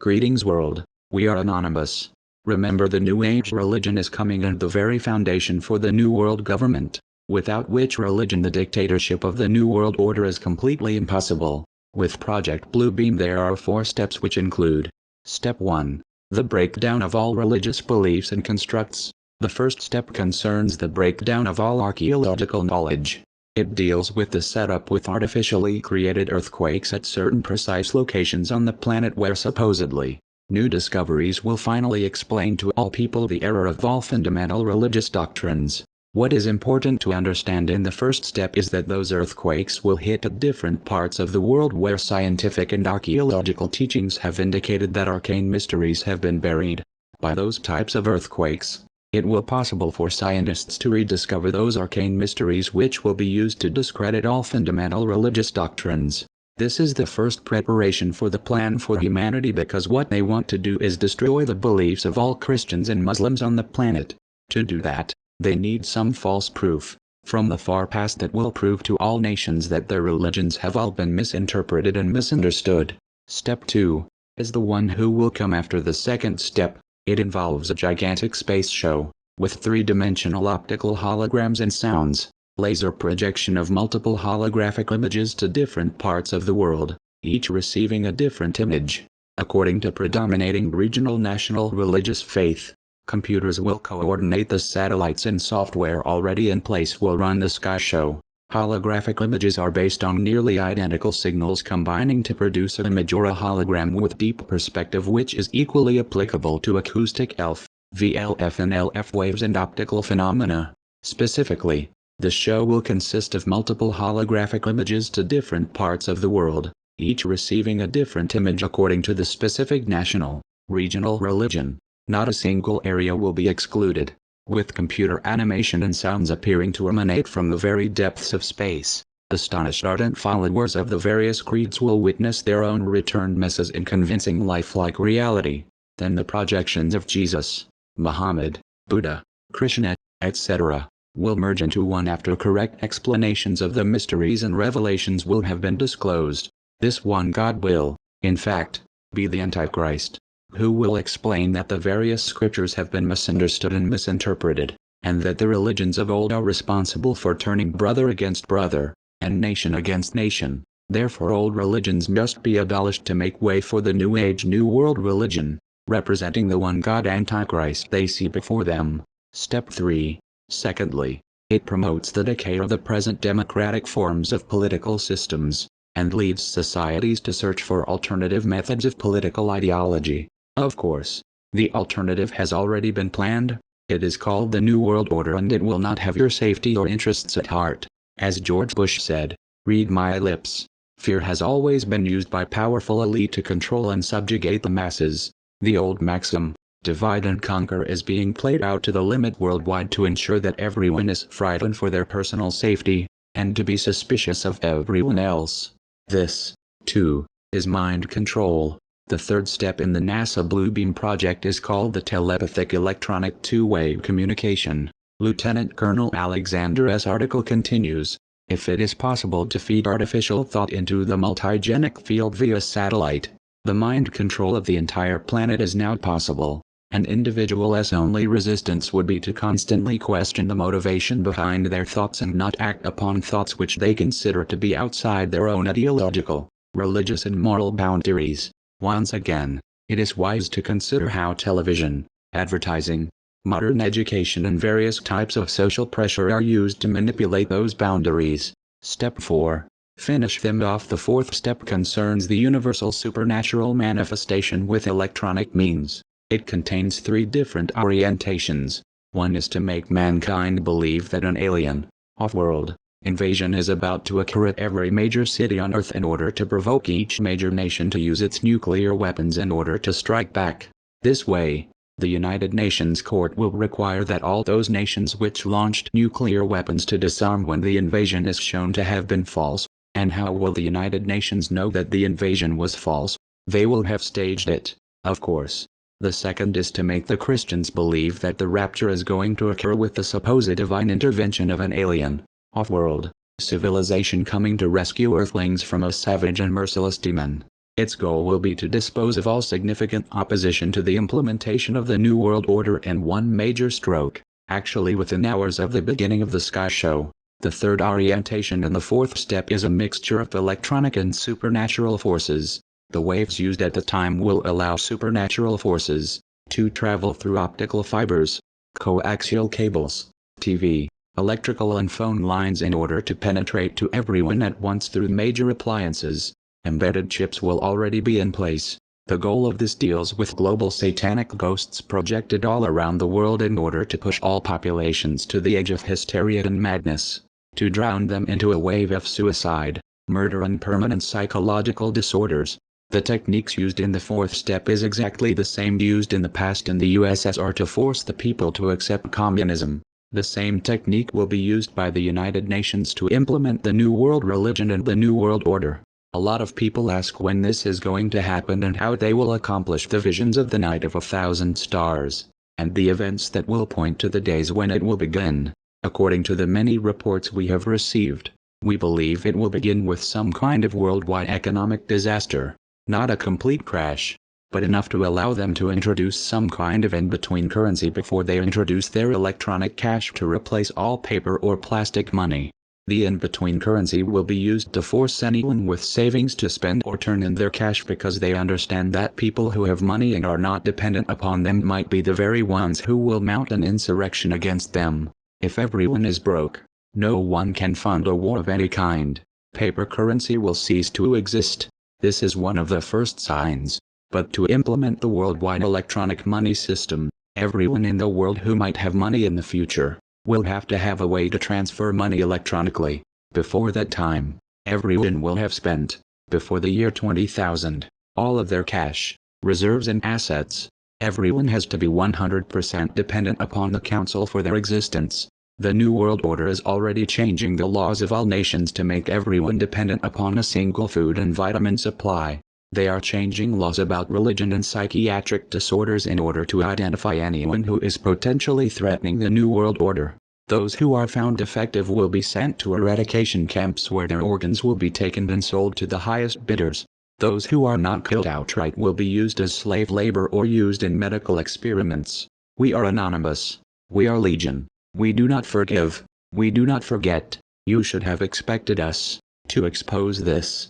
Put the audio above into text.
Greetings world, we are anonymous. Remember, the New Age religion is coming, and the very foundation for the New World government, without which religion the dictatorship of the New World Order is completely impossible. With Project Bluebeam there are 4 steps, which include: Step 1. The breakdown of all religious beliefs and constructs. The first step concerns the breakdown of all archaeological knowledge. It deals with the setup with artificially created earthquakes at certain precise locations on the planet where supposedly new discoveries will finally explain to all people the error of all fundamental religious doctrines. What is important to understand in the first step is that those earthquakes will hit at different parts of the world where scientific and archaeological teachings have indicated that arcane mysteries have been buried. By those types of earthquakes, it will be possible for scientists to rediscover those arcane mysteries, which will be used to discredit all fundamental religious doctrines. This is the first preparation for the plan for humanity, because what they want to do is destroy the beliefs of all Christians and Muslims on the planet. To do that, they need some false proof from the far past that will prove to all nations that their religions have all been misinterpreted and misunderstood. Step 2 is the one who will come after the second step. It involves a gigantic space show, with 3-dimensional optical holograms and sounds, laser projection of multiple holographic images to different parts of the world, each receiving a different image, according to predominating regional national religious faith. Computers will coordinate the satellites, and software already in place will run the sky show. Holographic images are based on nearly identical signals combining to produce an image or a hologram with deep perspective, which is equally applicable to acoustic ELF, VLF and LF waves and optical phenomena. Specifically, the show will consist of multiple holographic images to different parts of the world, each receiving a different image according to the specific national, regional religion. Not a single area will be excluded, with computer animation and sounds appearing to emanate from the very depths of space. Astonished ardent followers of the various creeds will witness their own returned messes in convincing lifelike reality. Then the projections of Jesus, Muhammad, Buddha, Krishna, etc., will merge into one after correct explanations of the mysteries and revelations will have been disclosed. This one God will, in fact, be the Antichrist, who will explain that the various scriptures have been misunderstood and misinterpreted, and that the religions of old are responsible for turning brother against brother, and nation against nation. Therefore old religions must be abolished to make way for the New Age New World religion, representing the one God Antichrist they see before them. Step 3. Secondly, it promotes the decay of the present democratic forms of political systems, and leads societies to search for alternative methods of political ideology. Of course, the alternative has already been planned. It is called the New World Order, and it will not have your safety or interests at heart. As George Bush said, "Read my lips." Fear has always been used by powerful elite to control and subjugate the masses. The old maxim, divide and conquer, is being played out to the limit worldwide to ensure that everyone is frightened for their personal safety, and to be suspicious of everyone else. This, too, is mind control. The third step in the NASA Bluebeam project is called the telepathic electronic two-way communication. Lieutenant Colonel Alexander S. article continues, if it is possible to feed artificial thought into the multigenic field via satellite, the mind control of the entire planet is now possible. An individual's only resistance would be to constantly question the motivation behind their thoughts and not act upon thoughts which they consider to be outside their own ideological, religious and moral boundaries. Once again, it is wise to consider how television, advertising, modern education and various types of social pressure are used to manipulate those boundaries. Step 4. Finish them off. The fourth step concerns the universal supernatural manifestation with electronic means. It contains 3 different orientations. One is to make mankind believe that an alien, off-world, invasion is about to occur at every major city on Earth in order to provoke each major nation to use its nuclear weapons in order to strike back. This way, the United Nations Court will require that all those nations which launched nuclear weapons to disarm when the invasion is shown to have been false. And how will the United Nations know that the invasion was false? They will have staged it, of course. The second is to make the Christians believe that the rapture is going to occur with the supposed divine intervention of an alien, off-world civilization coming to rescue Earthlings from a savage and merciless demon. Its goal will be to dispose of all significant opposition to the implementation of the New World Order in one major stroke, actually within hours of the beginning of the Sky Show. The third orientation and the fourth step is a mixture of electronic and supernatural forces. The waves used at the time will allow supernatural forces to travel through optical fibers, coaxial cables, TV, electrical and phone lines in order to penetrate to everyone at once through major appliances. Embedded chips will already be in place. The goal of this deals with global satanic ghosts projected all around the world in order to push all populations to the edge of hysteria and madness, to drown them into a wave of suicide, murder and permanent psychological disorders. The techniques used in the fourth step is exactly the same used in the past in the USSR to force the people to accept communism. The same technique will be used by the United Nations to implement the New World Religion and the New World Order. A lot of people ask when this is going to happen and how they will accomplish the visions of the night of 1,000 stars, and the events that will point to the days when it will begin. According to the many reports we have received, we believe it will begin with some kind of worldwide economic disaster. Not a complete crash, but enough to allow them to introduce some kind of in-between currency before they introduce their electronic cash to replace all paper or plastic money. The in-between currency will be used to force anyone with savings to spend or turn in their cash because they understand that people who have money and are not dependent upon them might be the very ones who will mount an insurrection against them. If everyone is broke, no one can fund a war of any kind. Paper currency will cease to exist. This is one of the first signs. But to implement the worldwide electronic money system, everyone in the world who might have money in the future will have to have a way to transfer money electronically. Before that time, everyone will have spent, before the year 20,000, all of their cash, reserves and assets. Everyone has to be 100% dependent upon the council for their existence. The New World Order is already changing the laws of all nations to make everyone dependent upon a single food and vitamin supply. They are changing laws about religion and psychiatric disorders in order to identify anyone who is potentially threatening the New World Order. Those who are found defective will be sent to eradication camps where their organs will be taken and sold to the highest bidders. Those who are not killed outright will be used as slave labor or used in medical experiments. We are anonymous. We are legion. We do not forgive. We do not forget. You should have expected us to expose this.